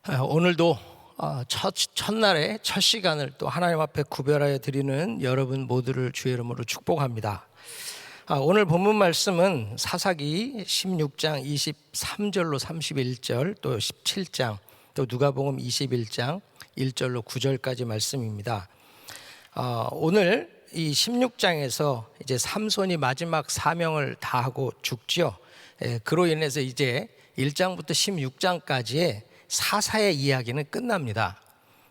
오늘도 첫날의 첫 시간을 또 하나님 앞에 구별하여 드리는 여러분 모두를 주의 이름으로 축복합니다. 오늘 본문 말씀은 사사기 16장 23절로 31절, 또 17장, 또 누가복음 21장 1절로 9절까지 말씀입니다. 오늘 이 16장에서 이제 삼손이 마지막 사명을 다하고 죽지요. 그로 인해서 이제 1장부터 16장까지의 사사의 이야기는 끝납니다.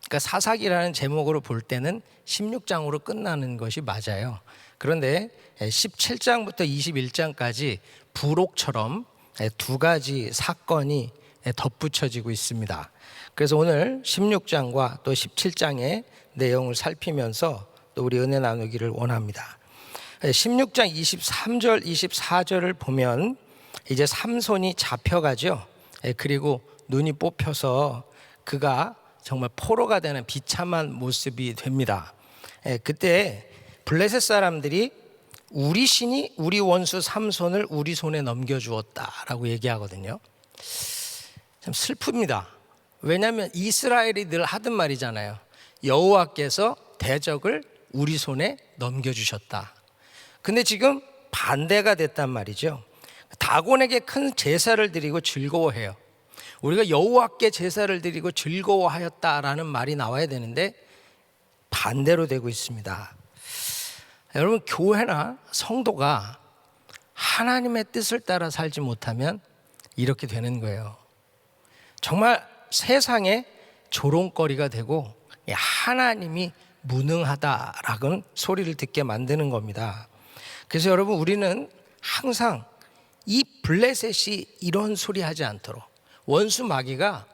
그러니까 사사기라는 제목으로 볼 때는 16장으로 끝나는 것이 맞아요. 그런데 17장부터 21장까지 부록처럼 두 가지 사건이 덧붙여지고 있습니다. 그래서 오늘 16장과 또 17장의 내용을 살피면서 또 우리 은혜 나누기를 원합니다. 16장 23절, 24절을 보면 이제 삼손이 잡혀가죠. 그리고 눈이 뽑혀서 그가 정말 포로가 되는 비참한 모습이 됩니다. 그때 블레셋 사람들이 우리 신이 우리 원수 삼손을 우리 손에 넘겨주었다라고 얘기하거든요. 참 슬픕니다. 왜냐하면 이스라엘이 늘 하던 말이잖아요. 여호와께서 대적을 우리 손에 넘겨주셨다. 근데 지금 반대가 됐단 말이죠. 다곤에게 큰 제사를 드리고 즐거워해요. 우리가 여호와께 제사를 드리고 즐거워하였다라는 말이 나와야 되는데 반대로 되고 있습니다. 여러분, 교회나 성도가 하나님의 뜻을 따라 살지 못하면 이렇게 되는 거예요. 정말 세상에 조롱거리가 되고 하나님이 무능하다라는 소리를 듣게 만드는 겁니다. 그래서 여러분, 우리는 항상 이 블레셋이 이런 소리 하지 않도록, 원수 마귀가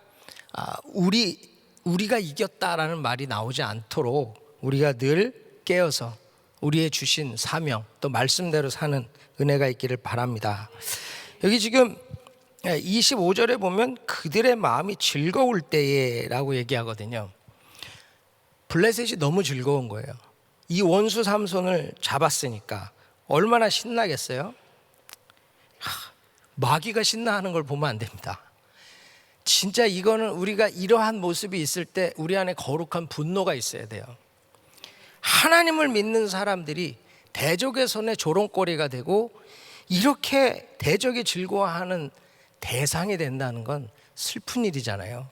우리가 이겼다라는 말이 나오지 않도록 우리가 늘 깨어서 우리의 주신 사명 또 말씀대로 사는 은혜가 있기를 바랍니다. 여기 지금 25절에 보면 그들의 마음이 즐거울 때에 라고 얘기하거든요. 블레셋이 너무 즐거운 거예요. 이 원수 삼손을 잡았으니까 얼마나 신나겠어요? 마귀가 신나하는 걸 보면 안 됩니다. 진짜 이거는 우리가 이러한 모습이 있을 때 우리 안에 거룩한 분노가 있어야 돼요. 하나님을 믿는 사람들이 대적의 손에 조롱거리가 되고 이렇게 대적이 즐거워하는 대상이 된다는 건 슬픈 일이잖아요.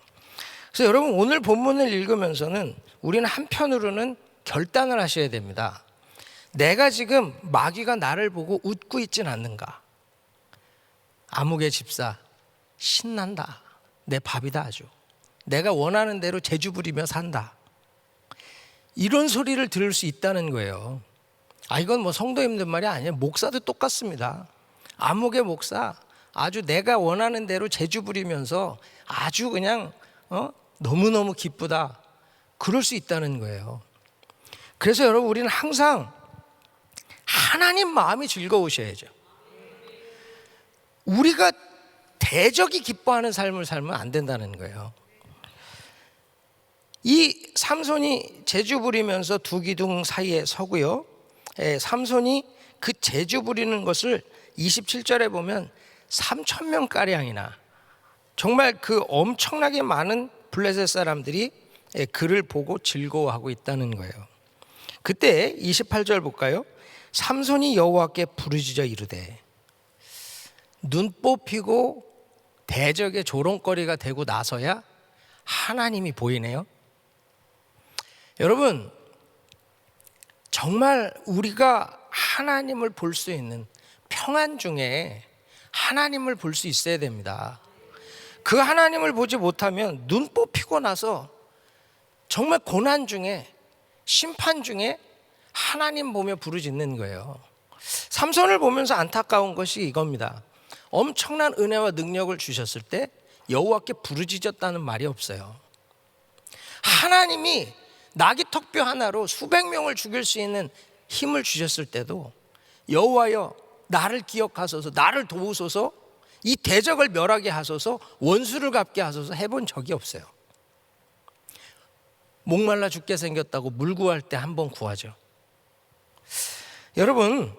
그래서 여러분, 오늘 본문을 읽으면서는 우리는 한편으로는 결단을 하셔야 됩니다. 내가 지금 마귀가 나를 보고 웃고 있진 않는가? 아무개 집사 신난다. 내 밥이다 아주. 내가 원하는 대로 재주 부리며 산다. 이런 소리를 들을 수 있다는 거예요. 이건 뭐 성도님들 말이 아니에요. 목사도 똑같습니다. 아무개 목사 아주 내가 원하는 대로 재주 부리면서 아주 그냥 너무너무 기쁘다. 그럴 수 있다는 거예요. 그래서 여러분, 우리는 항상 하나님 마음이 즐거우셔야죠. 우리가 대적이 기뻐하는 삶을 살면 안 된다는 거예요. 이 삼손이 재주 부리면서 두 기둥 사이에 서고요. 삼손이 그 재주 부리는 것을 27절에 보면 3,000명가량이나 정말 그 엄청나게 많은 블레셋 사람들이 그를 보고 즐거워하고 있다는 거예요. 그때 28절 볼까요? 삼손이 여호와께 부르짖어 이르되, 눈 뽑히고 대적의 조롱거리가 되고 나서야 하나님이 보이네요. 여러분, 정말 우리가 하나님을 볼 수 있는 평안 중에 하나님을 볼 수 있어야 됩니다. 그 하나님을 보지 못하면 눈 뽑히고 나서 정말 고난 중에, 심판 중에 하나님 보며 부르짖는 거예요. 삼손을 보면서 안타까운 것이 이겁니다. 엄청난 은혜와 능력을 주셨을 때 여호와께 부르짖었다는 말이 없어요. 하나님이 나귀 턱뼈 하나로 수백 명을 죽일 수 있는 힘을 주셨을 때도 여호와여 나를 기억하소서, 나를 도우소서, 이 대적을 멸하게 하소서, 원수를 갚게 하소서 해본 적이 없어요. 목말라 죽게 생겼다고 물 구할 때 한 번 구하죠. 여러분,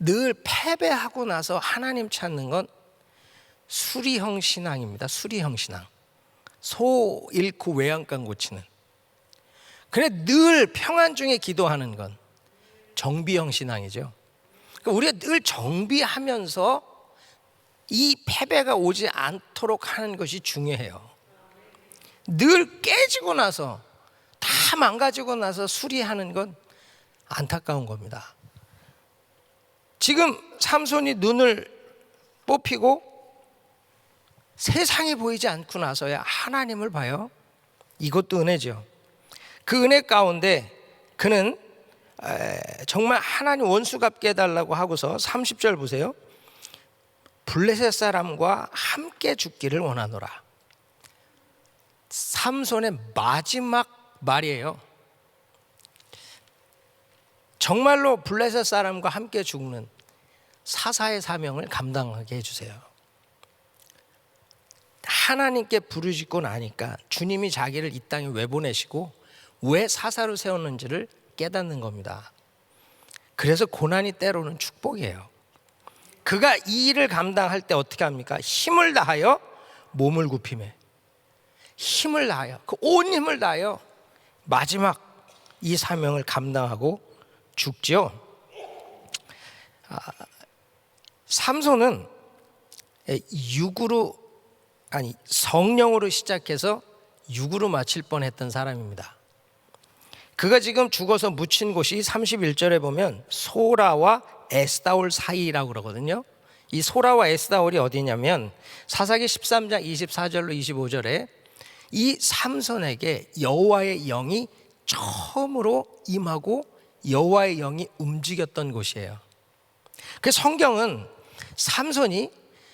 늘 패배하고 나서 하나님 찾는 건 수리형 신앙입니다. 수리형 신앙. 소 잃고 외양간 고치는. 그래 늘 평안 중에 기도하는 건 정비형 신앙이죠. 그러니까 우리가 늘 정비하면서 이 패배가 오지 않도록 하는 것이 중요해요. 늘 깨지고 나서 다 망가지고 나서 수리하는 건 안타까운 겁니다. 지금 삼손이 눈을 뽑히고 세상이 보이지 않고 나서야 하나님을 봐요. 이것도 은혜죠. 그 은혜 가운데 그는 정말 하나님 원수 갚게 해달라고 하고서 30절 보세요. 블레셋 사람과 함께 죽기를 원하노라. 삼손의 마지막 말이에요. 정말로 블레셋 사람과 함께 죽는 사사의 사명을 감당하게 해주세요. 하나님께 부르짖고 나니까 주님이 자기를 이 땅에 왜 보내시고 왜 사사로 세웠는지를 깨닫는 겁니다. 그래서 고난이 때로는 축복이에요. 그가 이 일을 감당할 때 어떻게 합니까? 힘을 다하여 몸을 굽히매, 힘을 다하여, 그 온 힘을 다하여 마지막 이 사명을 감당하고 죽지요. 삼손은 성령으로 시작해서 육으로 마칠 뻔했던 사람입니다. 그가 지금 죽어서 묻힌 곳이 31절에 보면 소라와 에스다올 사이라고 그러거든요. 이 소라와 에스다올이 어디냐면 사사기 13장 24절로 25절에 이 삼손에게 여호와의 영이 처음으로 임하고 여호와의 영이 움직였던 곳이에요. 그 성경은 삼손이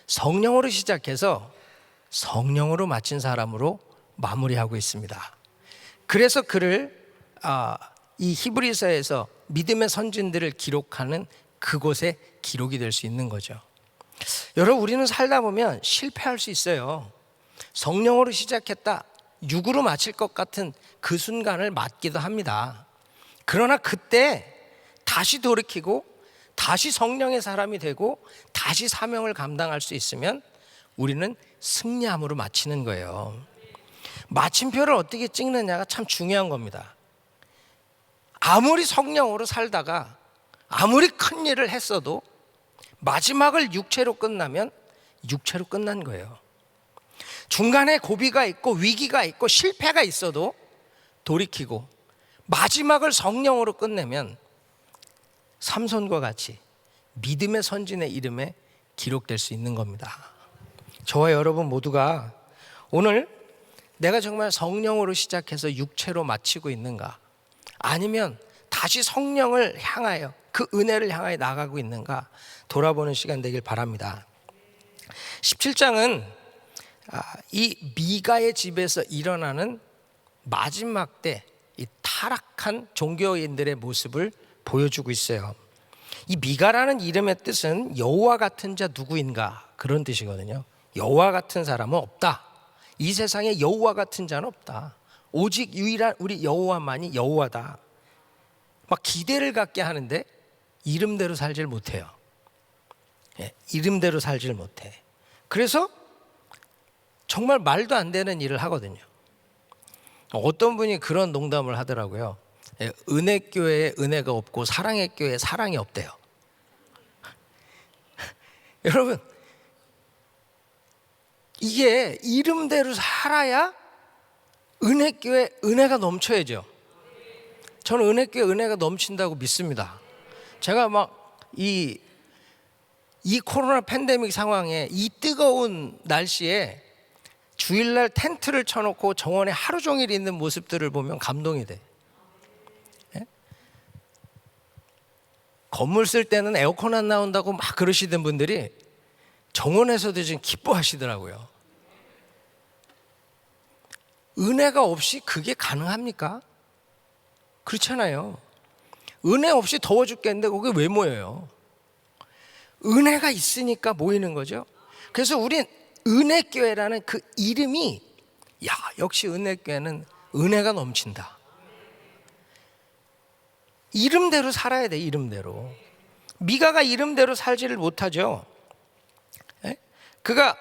성령으로 시작해서 성령으로 마친 사람으로 마무리하고 있습니다. 그래서 그를 이 히브리서에서 믿음의 선진들을 기록하는 그곳에 기록이 될 수 있는 거죠. 여러분, 우리는 살다 보면 실패할 수 있어요. 성령으로 시작했다 육으로 마칠 것 같은 그 순간을 맞기도 합니다. 그러나 그때 다시 돌이키고 다시 성령의 사람이 되고 다시 사명을 감당할 수 있으면 우리는 승리함으로 마치는 거예요. 마침표를 어떻게 찍느냐가 참 중요한 겁니다. 아무리 성령으로 살다가 아무리 큰 일을 했어도 마지막을 육체로 끝나면 육체로 끝난 거예요. 중간에 고비가 있고 위기가 있고 실패가 있어도 돌이키고 마지막을 성령으로 끝내면 삼손과 같이 믿음의 선진의 이름에 기록될 수 있는 겁니다. 저와 여러분 모두가 오늘 내가 정말 성령으로 시작해서 육체로 마치고 있는가, 아니면 다시 성령을 향하여 그 은혜를 향하여 나가고 있는가 돌아보는 시간 되길 바랍니다. 17장은 이 미가의 집에서 일어나는 마지막 때 이 타락한 종교인들의 모습을 보여주고 있어요. 이 미가라는 이름의 뜻은 여호와 같은 자 누구인가 그런 뜻이거든요. 여호와 같은 사람은 없다. 이 세상에 여호와 같은 자는 없다. 오직 유일한 우리 여호와만이 여호와다. 막 기대를 갖게 하는데 이름대로 살질 못해요. 이름대로 살질 못해. 그래서 정말 말도 안 되는 일을 하거든요. 어떤 분이 그런 농담을 하더라고요. 은혜교회에 은혜가 없고 사랑의 교회에 사랑이 없대요. 여러분, 이게 이름대로 살아야 은혜교회 은혜가 넘쳐야죠. 저는 은혜교회 은혜가 넘친다고 믿습니다. 제가 막 이 코로나 팬데믹 상황에 이 뜨거운 날씨에 주일날 텐트를 쳐놓고 정원에 하루 종일 있는 모습들을 보면 감동이 돼. 건물 쓸 때는 에어컨 안 나온다고 막 그러시던 분들이 정원에서도 지금 기뻐하시더라고요. 은혜가 없이 그게 가능합니까? 그렇잖아요. 은혜 없이 더워 죽겠는데 거기 왜 모여요? 은혜가 있으니까 모이는 거죠. 그래서 우린 은혜교회라는 그 이름이, 역시 은혜교회는 은혜가 넘친다. 이름대로 살아야 돼. 이름대로. 미가가 이름대로 살지를 못하죠. 그가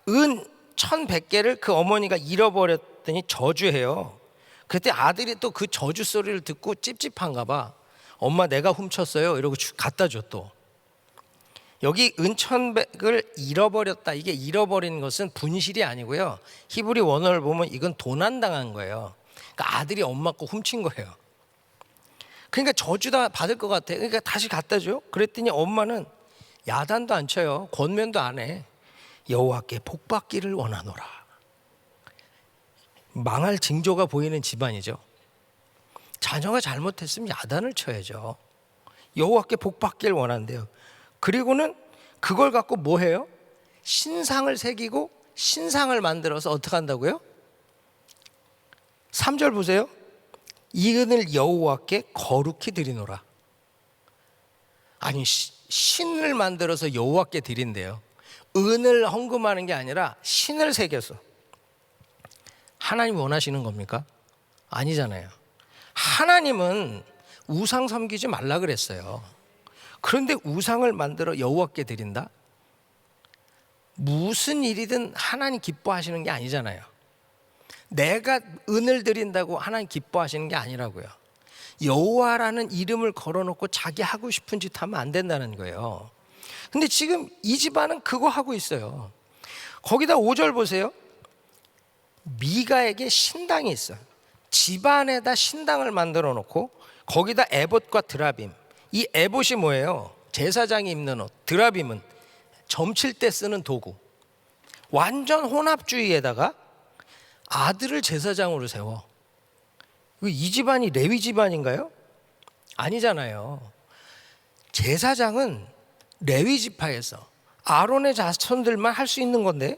은 1,100개를 그 어머니가 잃어버렸더니 저주해요. 그때 아들이 또 그 저주 소리를 듣고 찝찝한가 봐. 엄마 내가 훔쳤어요 이러고 갖다 줘. 또 여기 은 1,100을 잃어버렸다. 이게 잃어버린 것은 분실이 아니고요, 히브리 원어를 보면 이건 도난당한 거예요. 그러니까 아들이 엄마 거 훔친 거예요. 그러니까 저주다 받을 것 같아. 그러니까 다시 갖다 줘. 그랬더니 엄마는 야단도 안 쳐요, 권면도 안 해. 여호와께 복받기를 원하노라. 망할 징조가 보이는 집안이죠. 자녀가 잘못했으면 야단을 쳐야죠. 여호와께 복받기를 원한대요. 그리고는 그걸 갖고 뭐 해요? 신상을 새기고 신상을 만들어서 어떻게 한다고요? 3절 보세요. 이 은을 여호와께 거룩히 드리노라. 아니, 신을 만들어서 여호와께 드린대요. 은을 헌금하는 게 아니라 신을 새겨서. 하나님 원하시는 겁니까? 아니잖아요. 하나님은 우상 섬기지 말라 그랬어요. 그런데 우상을 만들어 여호와께 드린다? 무슨 일이든 하나님 기뻐하시는 게 아니잖아요. 내가 은을 드린다고 하나님 기뻐하시는 게 아니라고요. 여호와라는 이름을 걸어놓고 자기 하고 싶은 짓 하면 안 된다는 거예요. 근데 지금 이 집안은 그거 하고 있어요. 거기다 5절 보세요. 미가에게 신당이 있어요. 집안에다 신당을 만들어 놓고 거기다 에봇과 드라빔. 이 에봇이 뭐예요? 제사장이 입는 옷. 드라빔은 점칠 때 쓰는 도구. 완전 혼합주의에다가 아들을 제사장으로 세워. 이 집안이 레위 집안인가요? 아니잖아요. 제사장은 레위 지파에서 아론의 자손들만 할 수 있는 건데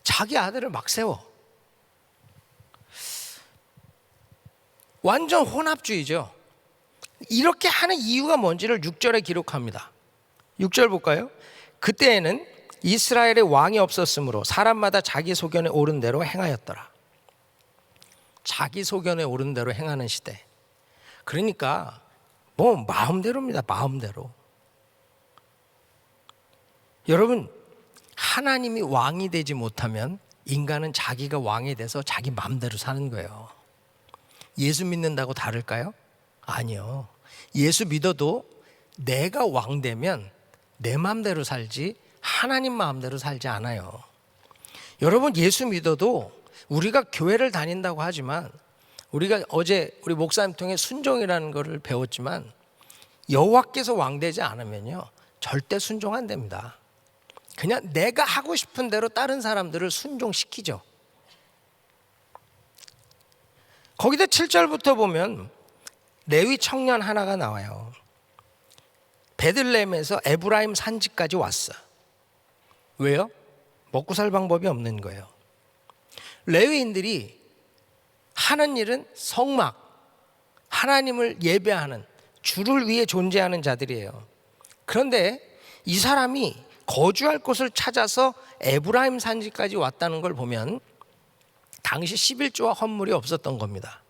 자기 아들을 막 세워. 완전 혼합주의죠. 이렇게 하는 이유가 뭔지를 6절에 기록합니다. 6절 볼까요? 그때에는 이스라엘의 왕이 없었으므로 사람마다 자기 소견에 오른 대로 행하였더라. 자기 소견에 오른 대로 행하는 시대. 그러니까 뭐 마음대로입니다. 마음대로. 여러분, 하나님이 왕이 되지 못하면 인간은 자기가 왕이 돼서 자기 마음대로 사는 거예요. 예수 믿는다고 다를까요? 아니요. 예수 믿어도 내가 왕 되면 내 마음대로 살지 하나님 마음대로 살지 않아요. 여러분, 예수 믿어도 우리가 교회를 다닌다고 하지만, 우리가 어제 우리 목사님 통해 순종이라는 것을 배웠지만, 여호와께서 왕 되지 않으면요 절대 순종 안 됩니다. 그냥 내가 하고 싶은 대로 다른 사람들을 순종시키죠. 거기다 7절부터 보면 레위 청년 하나가 나와요. 베들레헴에서 에브라임 산지까지 왔어. 왜요? 먹고 살 방법이 없는 거예요. 레위인들이 하는 일은 성막, 하나님을 예배하는, 주를 위해 존재하는 자들이에요. 그런데 이 사람이 거주할 곳을 찾아서 에브라임 산지까지 왔다는 걸 보면 당시 11조와 헌물이 없었던 겁니다.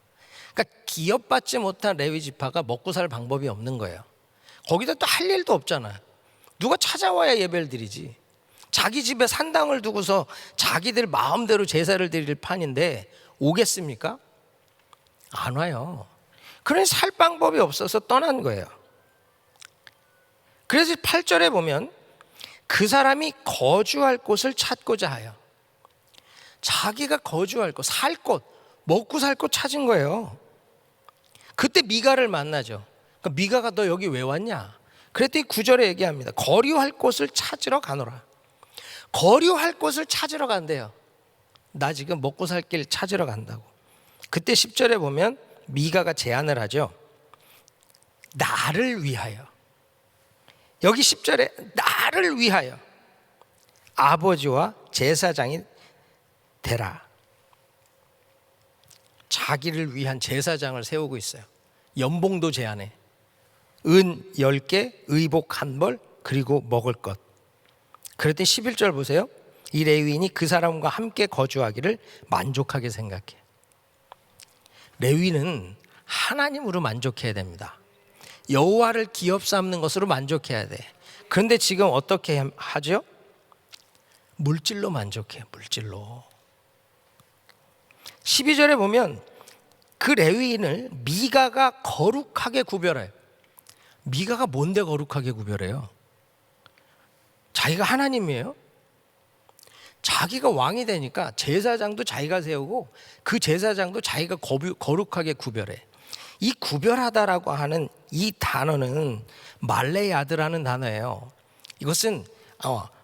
그러니까 기업받지 못한 레위 지파가 먹고 살 방법이 없는 거예요. 거기다 또 할 일도 없잖아요. 누가 찾아와야 예배를 드리지. 자기 집에 산당을 두고서 자기들 마음대로 제사를 드릴 판인데 오겠습니까? 안 와요. 그러니 살 방법이 없어서 떠난 거예요. 그래서 8절에 보면 그 사람이 거주할 곳을 찾고자 하여, 자기가 거주할 곳, 살 곳, 먹고 살 곳 찾은 거예요. 그때 미가를 만나죠. 그러니까 미가가 너 여기 왜 왔냐? 그랬더니 9절에 얘기합니다. 거류할 곳을 찾으러 가노라. 거류할 곳을 찾으러 간대요. 나 지금 먹고 살 길 찾으러 간다고. 그때 10절에 보면 미가가 제안을 하죠. 나를 위하여. 여기 10절에 나를 위하여 아버지와 제사장이 되라. 자기를 위한 제사장을 세우고 있어요. 연봉도 제안해. 은 10개, 의복 1벌, 그리고 먹을 것. 그랬더니 11절 보세요. 이 레위인이 그 사람과 함께 거주하기를 만족하게 생각해. 레위는 하나님으로 만족해야 됩니다. 여호와를 기업 삼는 것으로 만족해야 돼. 그런데 지금 어떻게 하죠? 물질로 만족해. 물질로. 12절에 보면 그 레위인을 미가가 거룩하게 구별해요. 미가가 뭔데 거룩하게 구별해요? 자기가 하나님이에요. 자기가 왕이 되니까 제사장도 자기가 세우고 그 제사장도 자기가 거룩하게 구별해. 이 구별하다라고 하는 이 단어는 말레야드라는 단어예요. 이것은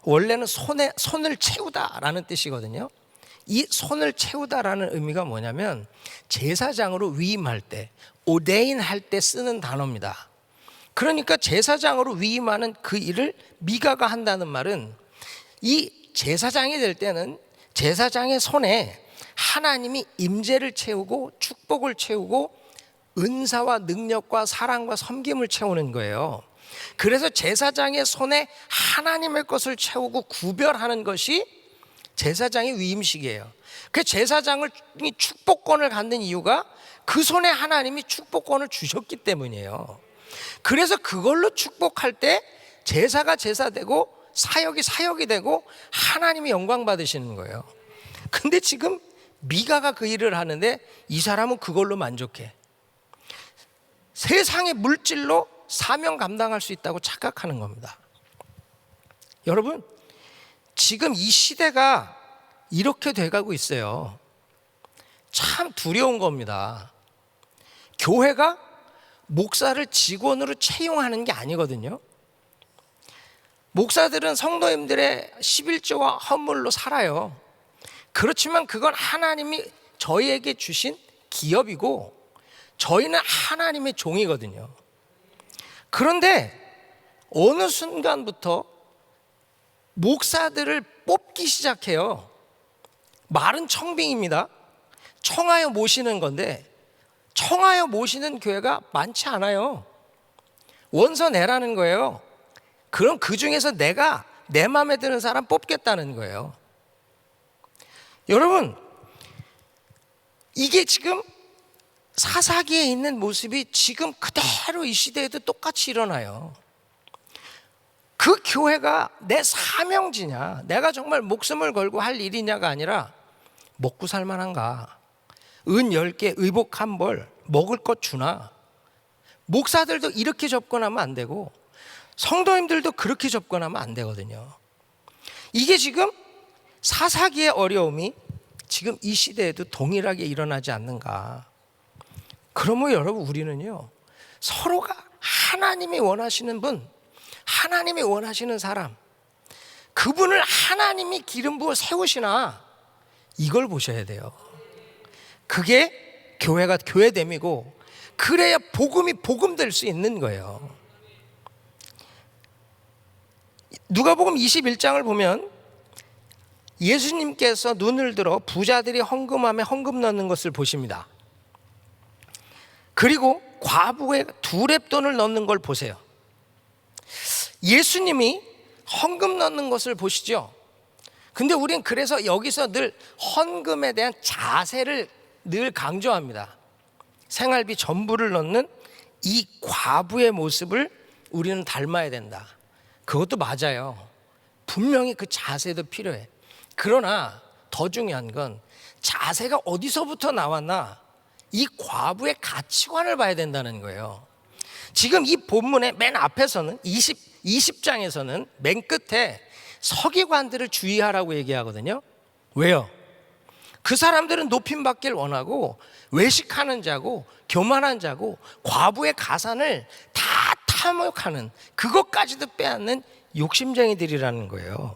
원래는 손을 채우다라는 뜻이거든요. 이 손을 채우다라는 의미가 뭐냐면 제사장으로 위임할 때, 오데인 할 때 쓰는 단어입니다. 그러니까 제사장으로 위임하는 그 일을 미가가 한다는 말은 이 제사장이 될 때는 제사장의 손에 하나님이 임재를 채우고 축복을 채우고 은사와 능력과 사랑과 섬김을 채우는 거예요. 그래서 제사장의 손에 하나님의 것을 채우고 구별하는 것이 제사장의 위임식이에요. 그 제사장이 축복권을 갖는 이유가 그 손에 하나님이 축복권을 주셨기 때문이에요. 그래서 그걸로 축복할 때 제사가 제사되고 사역이 사역이 되고 하나님이 영광 받으시는 거예요. 근데 지금 미가가 그 일을 하는데 이 사람은 그걸로 만족해. 세상의 물질로 사명 감당할 수 있다고 착각하는 겁니다. 여러분, 지금 이 시대가 이렇게 돼가고 있어요. 참 두려운 겁니다. 교회가 목사를 직원으로 채용하는 게 아니거든요. 목사들은 성도님들의 11조와 헌물로 살아요. 그렇지만 그건 하나님이 저희에게 주신 기업이고 저희는 하나님의 종이거든요. 그런데 어느 순간부터 목사들을 뽑기 시작해요. 말은 청빙입니다. 청하여 모시는 건데 청하여 모시는 교회가 많지 않아요. 원서 내라는 거예요. 그럼 그 중에서 내가 내 마음에 드는 사람 뽑겠다는 거예요. 여러분, 이게 지금 사사기에 있는 모습이 지금 그대로 이 시대에도 똑같이 일어나요. 그 교회가 내 사명지냐, 내가 정말 목숨을 걸고 할 일이냐가 아니라 먹고 살만한가, 은 10개, 의복 1벌, 먹을 것 주나. 목사들도 이렇게 접근하면 안 되고 성도님들도 그렇게 접근하면 안 되거든요. 이게 지금 사사기의 어려움이 지금 이 시대에도 동일하게 일어나지 않는가. 그러면 여러분, 우리는요, 서로가 하나님이 원하시는 분, 하나님이 원하시는 사람, 그분을 하나님이 기름 부어 세우시나, 이걸 보셔야 돼요. 그게 교회가 교회됨이고, 그래야 복음이 복음될 수 있는 거예요. 누가복음 21장을 보면 예수님께서 눈을 들어 부자들이 헌금함에 헌금 넣는 것을 보십니다. 그리고 과부의 2렙돈을 넣는 걸 보세요. 예수님이 헌금 넣는 것을 보시죠. 근데 우린 그래서 여기서 늘 헌금에 대한 자세를 늘 강조합니다. 생활비 전부를 넣는 이 과부의 모습을 우리는 닮아야 된다. 그것도 맞아요. 분명히 그 자세도 필요해. 그러나 더 중요한 건 자세가 어디서부터 나왔나, 이 과부의 가치관을 봐야 된다는 거예요. 지금 이 본문의 맨 앞에서는 20장에서는 맨 끝에 서기관들을 주의하라고 얘기하거든요. 왜요? 그 사람들은 높임 받길 원하고 외식하는 자고 교만한 자고 과부의 가산을 다 탐욕하는, 그것까지도 빼앗는 욕심쟁이들이라는 거예요.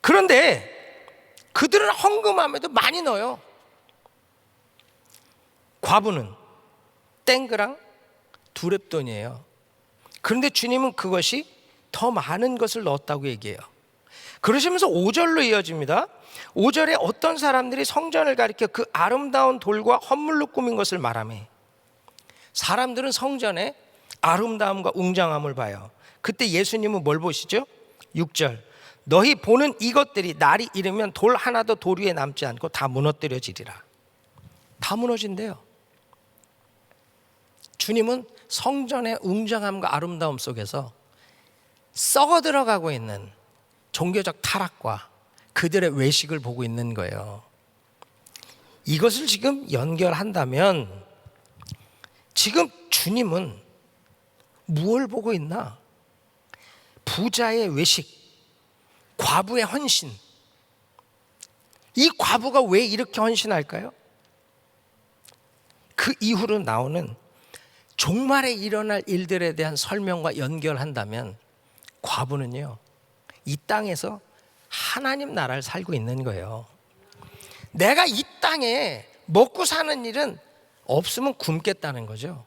그런데 그들은 헌금함에도 많이 넣어요. 과부는 땡그랑 2렙돈이에요. 그런데 주님은 그것이 더 많은 것을 넣었다고 얘기해요. 그러시면서 5절로 이어집니다. 5절에 어떤 사람들이 성전을 가리켜 그 아름다운 돌과 헌물로 꾸민 것을 말하며, 사람들은 성전의 아름다움과 웅장함을 봐요. 그때 예수님은 뭘 보시죠? 6절, 너희 보는 이것들이 날이 이르면 돌 하나도 돌 위에 남지 않고 다 무너뜨려지리라. 다 무너진대요. 주님은 성전의 웅장함과 아름다움 속에서 썩어 들어가고 있는 종교적 타락과 그들의 외식을 보고 있는 거예요. 이것을 지금 연결한다면 지금 주님은 무엇을 보고 있나? 부자의 외식, 과부의 헌신. 이 과부가 왜 이렇게 헌신할까요? 그 이후로 나오는 종말에 일어날 일들에 대한 설명과 연결한다면 과부는요, 이 땅에서 하나님 나라를 살고 있는 거예요. 내가 이 땅에 먹고 사는 일은 없으면 굶겠다는 거죠.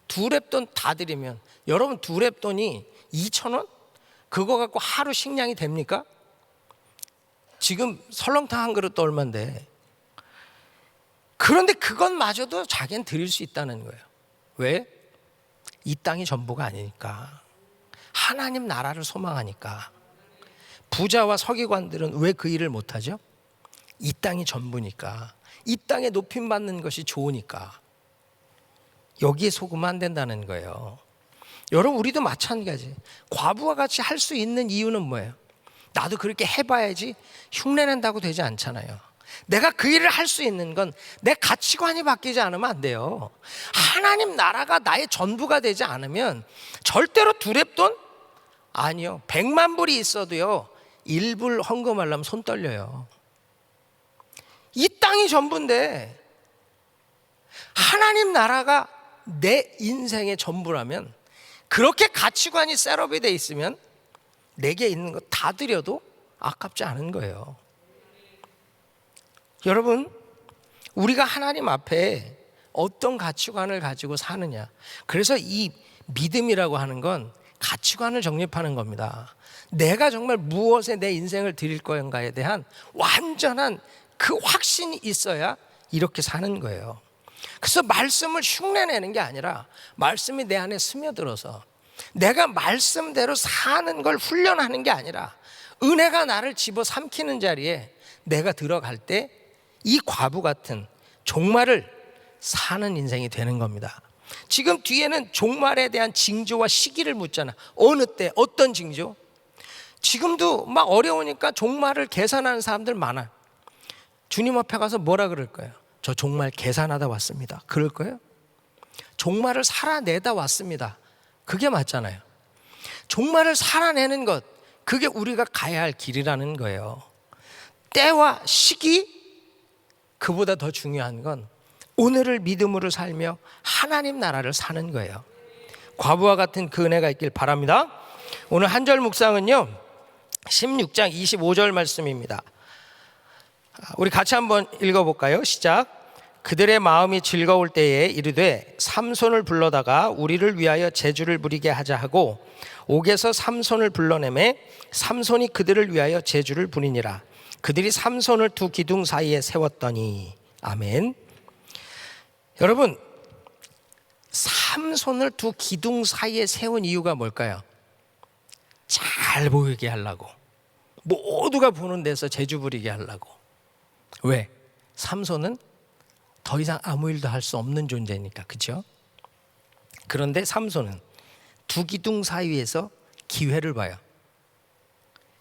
두 렙돈 다 드리면, 여러분 두 렙돈이 2,000원? 그거 갖고 하루 식량이 됩니까? 지금 설렁탕 한 그릇도 얼만데. 그런데 그것마저도 자기는 드릴 수 있다는 거예요. 왜? 이 땅이 전부가 아니니까. 하나님 나라를 소망하니까. 부자와 서기관들은 왜 그 일을 못하죠? 이 땅이 전부니까. 이 땅에 높임받는 것이 좋으니까. 여기에 속으면 안 된다는 거예요. 여러분, 우리도 마찬가지. 과부와 같이 할 수 있는 이유는 뭐예요? 나도 그렇게 해봐야지 흉내낸다고 되지 않잖아요. 내가 그 일을 할 수 있는 건 내 가치관이 바뀌지 않으면 안 돼요. 하나님 나라가 나의 전부가 되지 않으면 절대로 두 렙돈? 아니요. 100만 불이 있어도요, 1불 헌금하려면 손 떨려요. 이 땅이 전부인데 하나님 나라가 내 인생의 전부라면, 그렇게 가치관이 셋업이 돼 있으면 내게 있는 거 다 드려도 아깝지 않은 거예요. 여러분, 우리가 하나님 앞에 어떤 가치관을 가지고 사느냐. 그래서 이 믿음이라고 하는 건 가치관을 정립하는 겁니다. 내가 정말 무엇에 내 인생을 드릴 건가에 대한 완전한 그 확신이 있어야 이렇게 사는 거예요. 그래서 말씀을 흉내내는 게 아니라 말씀이 내 안에 스며들어서 내가 말씀대로 사는 걸 훈련하는 게 아니라 은혜가 나를 집어삼키는 자리에 내가 들어갈 때 이 과부 같은 종말을 사는 인생이 되는 겁니다. 지금 뒤에는 종말에 대한 징조와 시기를 묻잖아. 어느 때 어떤 징조? 지금도 막 어려우니까 종말을 계산하는 사람들 많아. 주님 앞에 가서 뭐라 그럴 거예요? 저 종말 계산하다 왔습니다. 그럴 거예요? 종말을 살아내다 왔습니다. 그게 맞잖아요. 종말을 살아내는 것, 그게 우리가 가야 할 길이라는 거예요. 때와 시기, 그보다 더 중요한 건 오늘을 믿음으로 살며 하나님 나라를 사는 거예요. 과부와 같은 그 은혜가 있길 바랍니다. 오늘 한 절 묵상은요, 16장 25절 말씀입니다. 우리 같이 한번 읽어볼까요? 시작. 그들의 마음이 즐거울 때에 이르되 삼손을 불러다가 우리를 위하여 제주를 부리게 하자 하고 옥에서 삼손을 불러내매 삼손이 그들을 위하여 제주를 부리니라. 그들이 삼손을 두 기둥 사이에 세웠더니. 아멘. 여러분, 삼손을 두 기둥 사이에 세운 이유가 뭘까요? 잘 보이게 하려고, 모두가 보는 데서 제주 부리게 하려고. 왜? 삼손은 더 이상 아무 일도 할 수 없는 존재니까. 그렇죠? 그런데 삼손은 두 기둥 사이에서 기회를 봐요.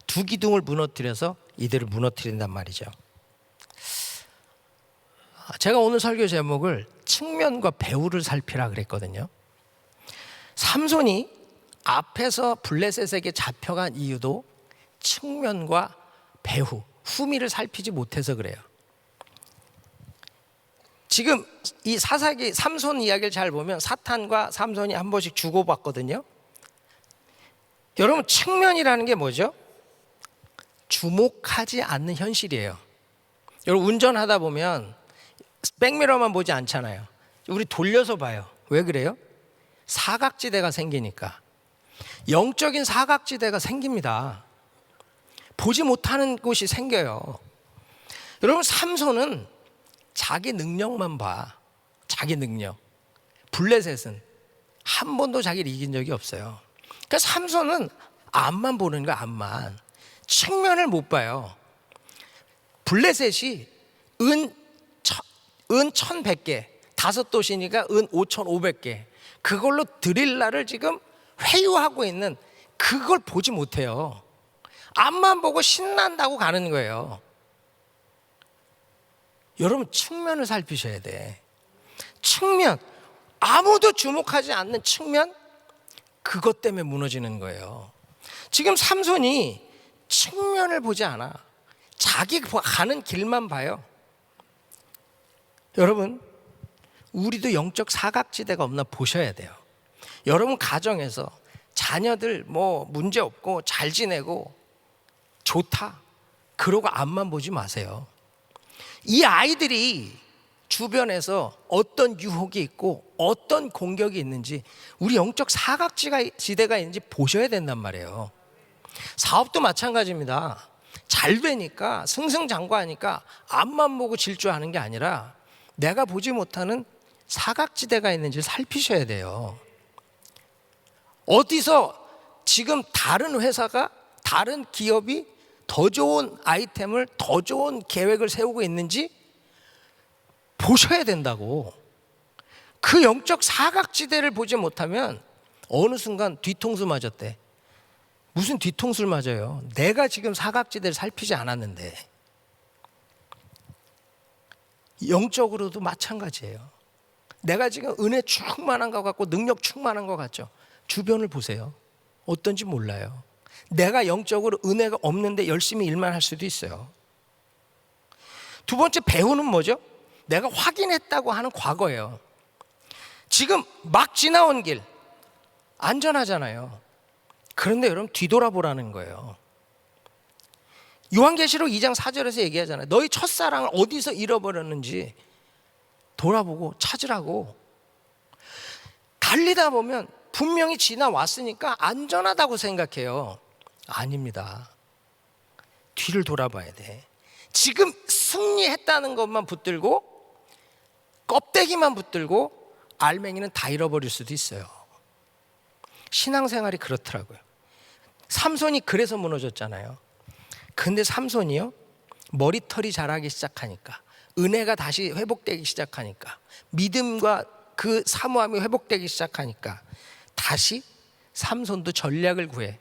두 기둥을 무너뜨려서 이들을 무너뜨린단 말이죠. 제가 오늘 설교 제목을 측면과 배후를 살피라 그랬거든요. 삼손이 앞에서 블레셋에게 잡혀간 이유도 측면과 배후, 후미를 살피지 못해서 그래요. 지금 이 사사기 삼손 이야기를 잘 보면 사탄과 삼손이 한 번씩 주고받거든요. 여러분, 측면이라는 게 뭐죠? 주목하지 않는 현실이에요. 여러분, 운전하다 보면 백미러만 보지 않잖아요. 우리 돌려서 봐요. 왜 그래요? 사각지대가 생기니까. 영적인 사각지대가 생깁니다. 보지 못하는 곳이 생겨요. 여러분, 삼손은 자기 능력만 봐. 자기 능력. 블레셋은 한 번도 자기를 이긴 적이 없어요. 그러니까 삼손은 앞만 보는 거야. 앞만. 측면을 못 봐요. 블레셋이 은 1,100개, 5도시니까 은 5,500개, 그걸로 드릴라를 지금 회유하고 있는, 그걸 보지 못해요. 앞만 보고 신난다고 가는 거예요. 여러분, 측면을 살피셔야 돼. 측면, 아무도 주목하지 않는 측면, 그것 때문에 무너지는 거예요. 지금 삼손이 측면을 보지 않아. 자기 가는 길만 봐요. 여러분, 우리도 영적 사각지대가 없나 보셔야 돼요. 여러분 가정에서 자녀들 뭐 문제 없고 잘 지내고 좋다, 그러고 앞만 보지 마세요. 이 아이들이 주변에서 어떤 유혹이 있고 어떤 공격이 있는지, 우리 영적 사각지대가 있는지 보셔야 된단 말이에요. 사업도 마찬가지입니다. 잘 되니까 승승장구하니까 앞만 보고 질주하는 게 아니라 내가 보지 못하는 사각지대가 있는지 살피셔야 돼요. 어디서 지금 다른 회사가, 다른 기업이 더 좋은 아이템을, 더 좋은 계획을 세우고 있는지 보셔야 된다고. 그 영적 사각지대를 보지 못하면 어느 순간 뒤통수 맞았대. 무슨 뒤통수를 맞아요? 내가 지금 사각지대를 살피지 않았는데. 영적으로도 마찬가지예요. 내가 지금 은혜 충만한 것 같고 능력 충만한 것 같죠? 주변을 보세요. 어떤지 몰라요. 내가 영적으로 은혜가 없는데 열심히 일만 할 수도 있어요. 두 번째, 배우는 뭐죠? 내가 확인했다고 하는 과거예요. 지금 막 지나온 길 안전하잖아요. 그런데 여러분, 뒤돌아보라는 거예요. 요한계시록 2장 4절에서 얘기하잖아요. 너희 첫사랑을 어디서 잃어버렸는지 돌아보고 찾으라고. 달리다 보면 분명히 지나왔으니까 안전하다고 생각해요. 아닙니다. 뒤를 돌아봐야 돼. 지금 승리했다는 것만 붙들고, 껍데기만 붙들고 알맹이는 다 잃어버릴 수도 있어요. 신앙생활이 그렇더라고요. 삼손이 그래서 무너졌잖아요. 근데 삼손이요, 머리털이 자라기 시작하니까, 은혜가 다시 회복되기 시작하니까, 믿음과 그 사모함이 회복되기 시작하니까 다시 삼손도 전략을 구해.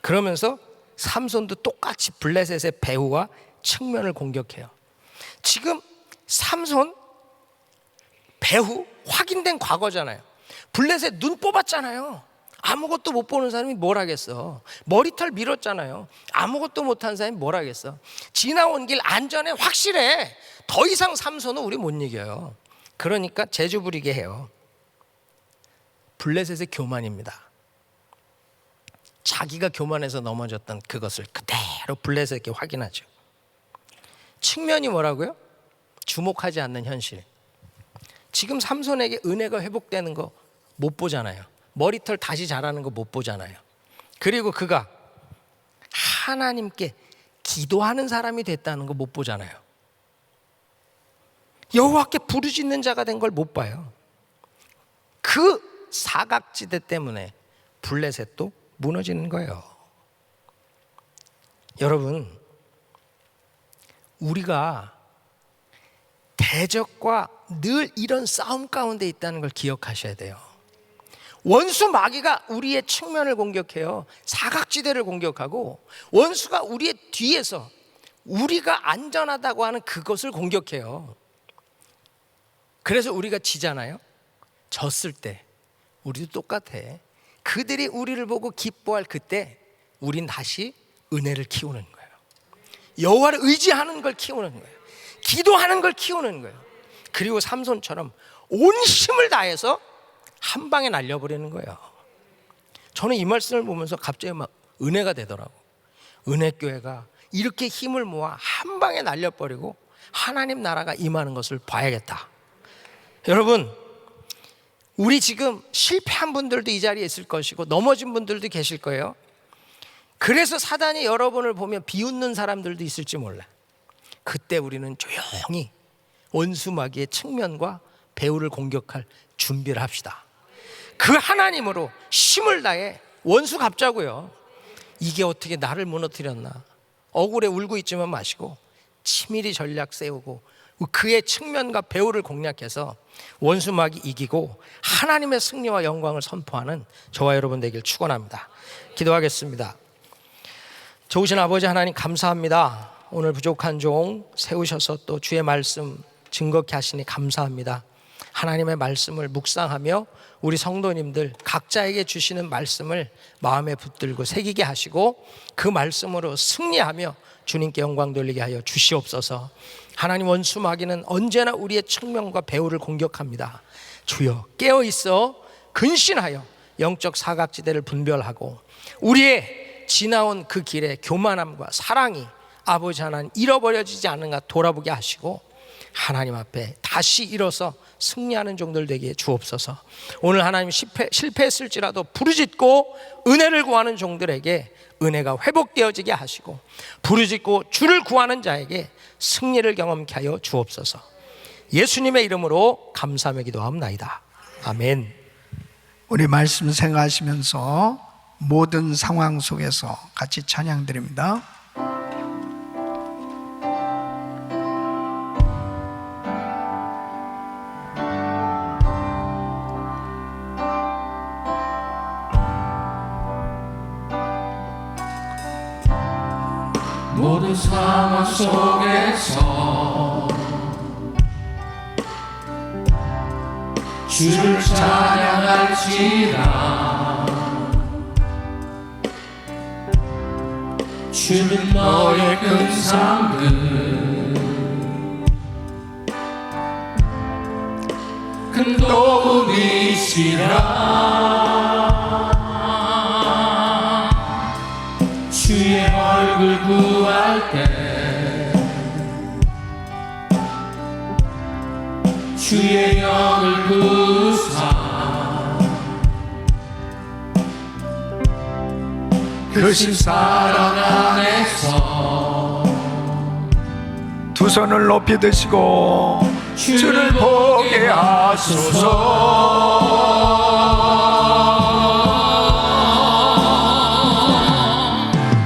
그러면서 삼손도 똑같이 블레셋의 배후와 측면을 공격해요. 지금 삼손 배후 확인된 과거잖아요. 블레셋 눈 뽑았잖아요. 아무것도 못 보는 사람이 뭘 하겠어. 머리털 밀었잖아요. 아무것도 못한 사람이 뭘 하겠어. 지나온 길 안전해, 확실해. 더 이상 삼손은 우리 못 이겨요. 그러니까 재주 부리게 해요. 블레셋의 교만입니다. 자기가 교만해서 넘어졌던 그것을 그대로 블레셋에게 확인하죠. 측면이 뭐라고요? 주목하지 않는 현실. 지금 삼손에게 은혜가 회복되는 거 못 보잖아요. 머리털 다시 자라는 거 못 보잖아요. 그리고 그가 하나님께 기도하는 사람이 됐다는 거 못 보잖아요. 여호와께 부르짖는 자가 된 걸 못 봐요. 그 사각지대 때문에 블레셋도 무너지는 거예요. 여러분, 우리가 대적과 늘 이런 싸움 가운데 있다는 걸 기억하셔야 돼요. 원수 마귀가 우리의 측면을 공격해요. 사각지대를 공격하고, 원수가 우리의 뒤에서 우리가 안전하다고 하는 그것을 공격해요. 그래서 우리가 지잖아요. 졌을 때 우리도 똑같아. 그들이 우리를 보고 기뻐할 그때 우린 다시 은혜를 키우는 거예요. 여호와를 의지하는 걸 키우는 거예요. 기도하는 걸 키우는 거예요. 그리고 삼손처럼 온 힘을 다해서 한 방에 날려버리는 거예요. 저는 이 말씀을 보면서 갑자기 막 은혜가 되더라고. 은혜교회가 이렇게 힘을 모아 한 방에 날려버리고 하나님 나라가 임하는 것을 봐야겠다. 여러분, 우리 지금 실패한 분들도 이 자리에 있을 것이고 넘어진 분들도 계실 거예요. 그래서 사단이 여러분을 보면 비웃는 사람들도 있을지 몰라. 그때 우리는 조용히 원수 마귀의 측면과 배후를 공격할 준비를 합시다. 그 하나님으로 힘을 다해 원수 갚자고요. 이게 어떻게 나를 무너뜨렸나. 억울해 울고 있지만 마시고 치밀히 전략 세우고 그의 측면과 배후를 공략해서 원수 마귀 이기고 하나님의 승리와 영광을 선포하는 저와 여러분 되길 축원합니다. 기도하겠습니다. 좋으신 아버지 하나님 감사합니다. 오늘 부족한 종 세우셔서 또 주의 말씀 증거케 하시니 감사합니다. 하나님의 말씀을 묵상하며 우리 성도님들 각자에게 주시는 말씀을 마음에 붙들고 새기게 하시고 그 말씀으로 승리하며 주님께 영광 돌리게 하여 주시옵소서. 하나님, 원수 마귀는 언제나 우리의 청명과 배후를 공격합니다. 주여 깨어있어 근신하여 영적 사각지대를 분별하고 우리의 지나온 그 길에 교만함과 사랑이 아버지 하나님 잃어버려지지 않는가 돌아보게 하시고 하나님 앞에 다시 일어서 승리하는 종들 되게 주옵소서. 오늘 하나님 실패했을지라도 부르짖고 은혜를 구하는 종들에게 은혜가 회복되어지게 하시고 부르짖고 주를 구하는 자에게 승리를 경험케 하여 주옵소서. 예수님의 이름으로 감사하며 기도하옵나이다. 아멘. 우리 말씀 생각하시면서 모든 상황 속에서 같이 찬양 드립니다. 모든 상황 속에서 주를 찬양할지라. 주는 너의 큰 상급 큰 도움이시라. 주의 얼굴 구할 때 주의 영을 구사 크신 사랑 안에서 두 손을 높이 드시고 주를 보게 하소서.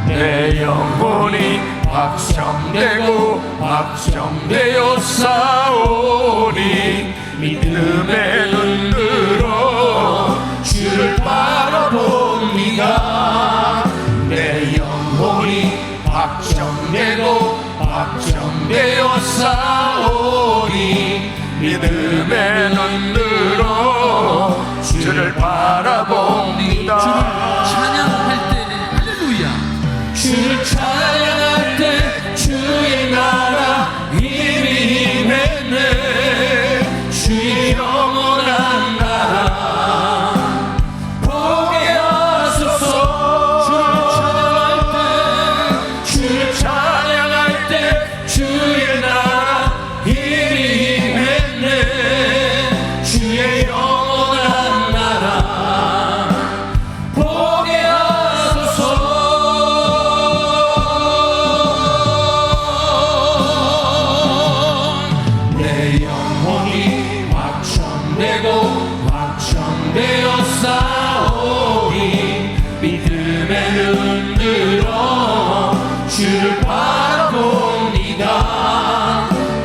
내 영혼이 확정되고 확정되어 싸우니 믿음의 눈으로 주를 바라봅니다. 내 영혼이 확정되고 확정되어 싸우니 믿음의 눈으로 주를 바라봅니다. 찬양할 때 할렐루야. 주를 찬양할 때 주의 나라 이미 임했네. 주의 영원한 나라 보게 하소서. 주를 찬양할 때 주의 나라 이미 임했네. 주의 영원한 나라 보게 하소서. 내 영혼이 확정되고 확정되어 싸우니 믿음의 눈으로 주를 바라봅니다.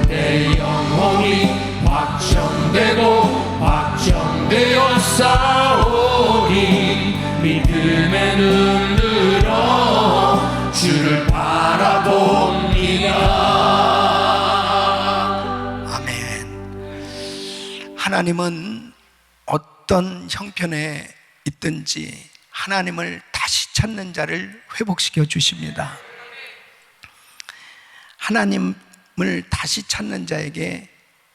내 영혼이 확정되고 확정되어 싸우니 믿음의 눈으로 주를 바라봅니다. 아멘. 하나님은 어떤 형편에 있든지 하나님을 다시 찾는 자를 회복시켜 주십니다. 하나님을 다시 찾는 자에게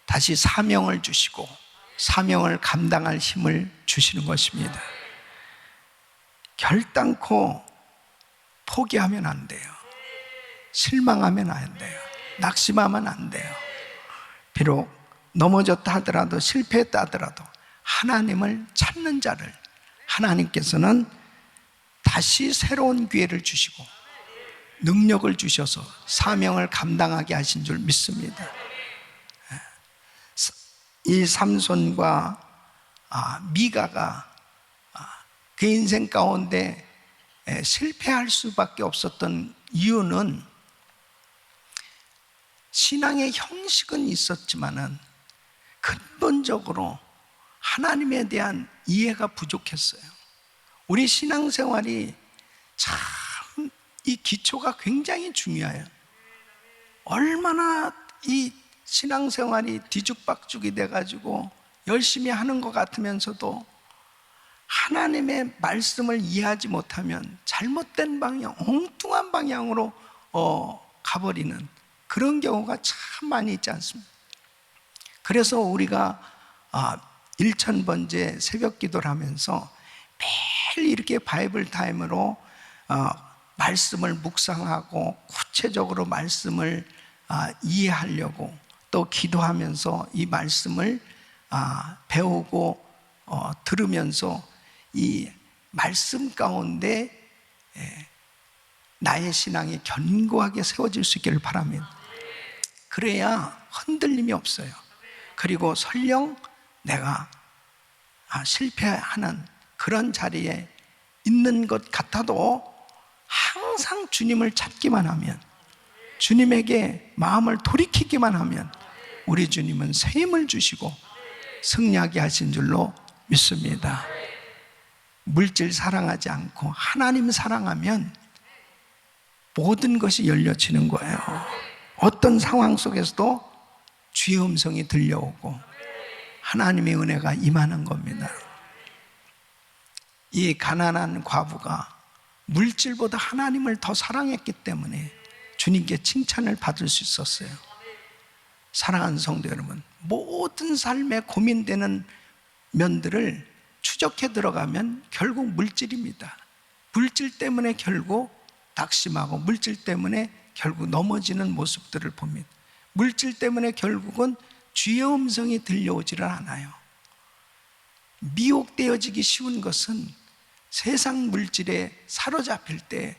다시 사명을 주시고 사명을 감당할 힘을 주시는 것입니다. 결단코 포기하면 안 돼요. 실망하면 안 돼요. 낙심하면 안 돼요. 비록 넘어졌다 하더라도 실패했다 하더라도 하나님을 찾는 자를 하나님께서는 다시 새로운 기회를 주시고 능력을 주셔서 사명을 감당하게 하신 줄 믿습니다. 이 삼손과 미가가 그 인생 가운데 실패할 수밖에 없었던 이유는 신앙의 형식은 있었지만은 근본적으로 하나님에 대한 이해가 부족했어요. 우리 신앙생활이 참 이 기초가 굉장히 중요해요. 얼마나 이 신앙생활이 뒤죽박죽이 돼가지고 열심히 하는 것 같으면서도 하나님의 말씀을 이해하지 못하면 잘못된 방향, 엉뚱한 방향으로 가버리는 그런 경우가 참 많이 있지 않습니까? 그래서 우리가 1000번째 새벽 기도를 하면서 매일 이렇게 바이블 타임으로 말씀을 묵상하고 구체적으로 말씀을 이해하려고 또 기도하면서 이 말씀을 배우고 들으면서 이 말씀 가운데 나의 신앙이 견고하게 세워질 수 있기를 바랍니다. 그래야 흔들림이 없어요. 그리고 설령 내가 실패하는 그런 자리에 있는 것 같아도 항상 주님을 찾기만 하면, 주님에게 마음을 돌이키기만 하면 우리 주님은 새 힘을 주시고 승리하게 하신 줄로 믿습니다. 물질 사랑하지 않고 하나님 사랑하면 모든 것이 열려지는 거예요. 어떤 상황 속에서도 주의 음성이 들려오고 하나님의 은혜가 임하는 겁니다. 이 가난한 과부가 물질보다 하나님을 더 사랑했기 때문에 주님께 칭찬을 받을 수 있었어요. 사랑하는 성도 여러분, 모든 삶에 고민되는 면들을 추적해 들어가면 결국 물질입니다. 물질 때문에 결국 낙심하고 물질 때문에 결국 넘어지는 모습들을 봅니다. 물질 때문에 결국은 주의 음성이 들려오지를 않아요. 미혹되어지기 쉬운 것은 세상 물질에 사로잡힐 때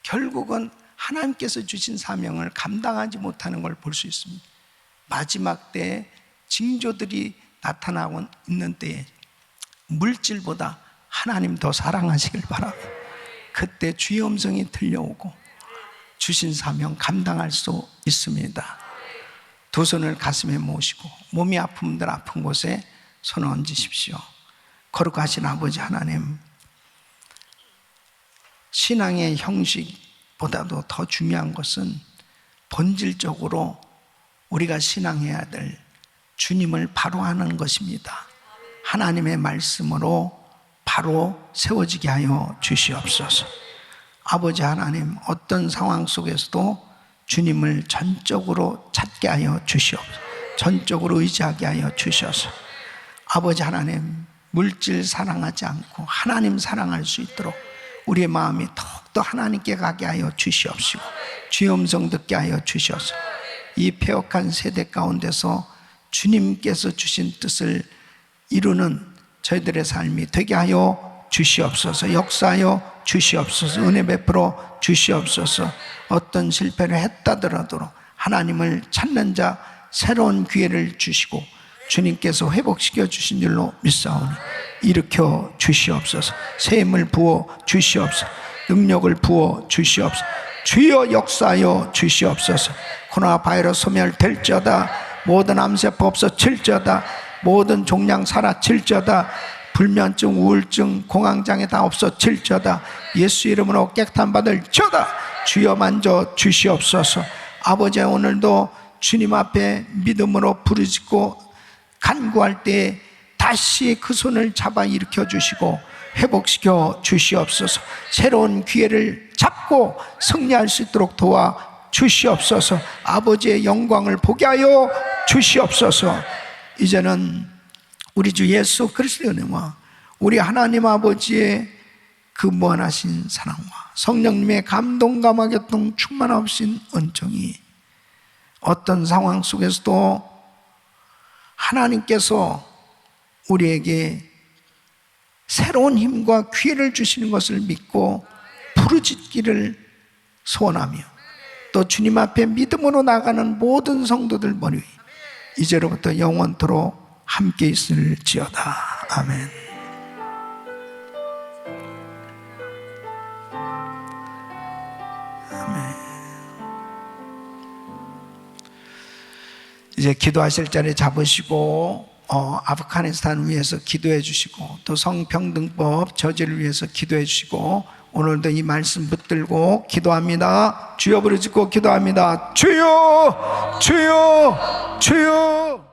결국은 하나님께서 주신 사명을 감당하지 못하는 걸 볼 수 있습니다. 마지막 때에 징조들이 나타나고 있는 때에 물질보다 하나님 더 사랑하시길 바랍니다. 그때 주의 음성이 들려오고 주신 사명 감당할 수 있습니다. 두 손을 가슴에 모시고 몸이 아픈 분들 아픈 곳에 손을 얹으십시오. 거룩하신 아버지 하나님, 신앙의 형식보다도 더 중요한 것은 본질적으로 우리가 신앙해야 될 주님을 바로 하는 것입니다. 하나님의 말씀으로 바로 세워지게 하여 주시옵소서. 아버지 하나님, 어떤 상황 속에서도 주님을 전적으로 찾게 하여 주시옵소서. 전적으로 의지하게 하여 주셔서 아버지 하나님, 물질 사랑하지 않고 하나님 사랑할 수 있도록 우리의 마음이 더욱더 하나님께 가게 하여 주시옵시고 주의 음성 듣게 하여 주셔서 이 폐역한 세대 가운데서 주님께서 주신 뜻을 이루는 저희들의 삶이 되게 하여 주시옵소서. 역사하여 주시옵소서. 은혜 베풀어 주시옵소서. 어떤 실패를 했다더라도 하나님을 찾는 자 새로운 기회를 주시고 주님께서 회복시켜 주신 줄로 믿사오니 일으켜 주시옵소서. 새 힘을 부어 주시옵소서. 능력을 부어 주시옵소서. 주여 역사하여 주시옵소서. 코로나 바이러스 소멸될지어다. 모든 암세포 없어질지어다. 모든 종양 사라질지어다. 불면증, 우울증, 공황장애 다 없어질지어다. 예수 이름으로 깨끗함 받을지어다. 주여 만져 주시옵소서. 아버지, 오늘도 주님 앞에 믿음으로 부르짖고 간구할 때 다시 그 손을 잡아 일으켜 주시고 회복시켜 주시옵소서. 새로운 기회를 잡고 승리할 수 있도록 도와 주시옵소서. 아버지의 영광을 보게 하여 주시옵소서. 이제는 우리 주 예수 그리스도의 은혜와 우리 하나님 아버지의 그 무한하신 사랑과 성령님의 감동감화 교통 충만하신 은총이 어떤 상황 속에서도 하나님께서 우리에게 새로운 힘과 기회를 주시는 것을 믿고 부르짖기를 소원하며 또 주님 앞에 믿음으로 나가는 모든 성도들 머리 위에 이제로부터 영원토록 함께 있을지어다. 아멘. 아멘. 이제 기도하실 자리 잡으시고 아프가니스탄 위해서 기도해 주시고 또 성평등법 저지를 위해서 기도해 주시고 오늘도 이 말씀 붙들고 기도합니다. 주여 부르짖고 기도합니다. 주여, 주여, 주여.